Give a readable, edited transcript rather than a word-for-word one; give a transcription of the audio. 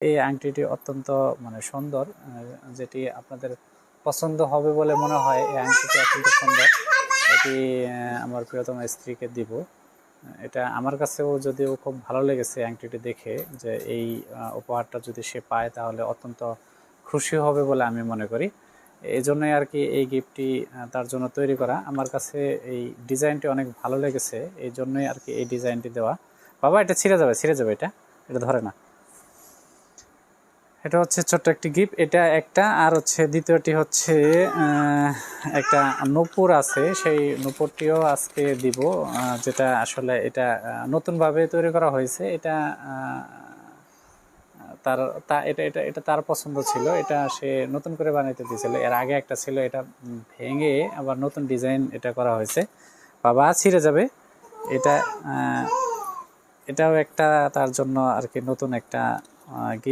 এই আংটিটি অত্যন্ত মানে সুন্দর, যেটি আপনাদের পছন্দ হবে বলে মনে হয়। এই আংটিটি অত্যন্ত সুন্দর, এটি আমার প্রিয়তম স্ত্রীকে দিব। এটা আমার কাছেও যদিও খুব ভালো লেগেছে আংটিটি দেখে, যে এই উপহারটা যদি সে পায় তাহলে অত্যন্ত খুশি হবে বলে আমি মনে করি। এই জন্যই আর কি এই গিফটটি তার জন্য তৈরি করা। আমার কাছে এই ডিজাইনটি অনেক ভালো লেগেছে, এই জন্যই আর কি এই ডিজাইনটি দেওয়া। বাবা এটা ছিঁড়ে যাবে, এটা এটা ধরে না। এটা হচ্ছে ছোট্ট একটি গিফট, এটা একটা। আর হচ্ছে দ্বিতীয়টি হচ্ছে একটা নূপুর আছে, সেই নূপুরটিও আজকে দিব, যেটা আসলে এটা নতুনভাবে তৈরি করা হয়েছে। এটা এটা তার পছন্দ ছিল, এটা সে নতুন করে বানাইতে দিয়েছিল। এর আগে একটা ছিল, এটা ভেঙে আবার নতুন ডিজাইন এটা করা হয়েছে। বাবা ছিঁড়ে যাবে। এটা এটাও একটা তার জন্য আর কি নতুন একটা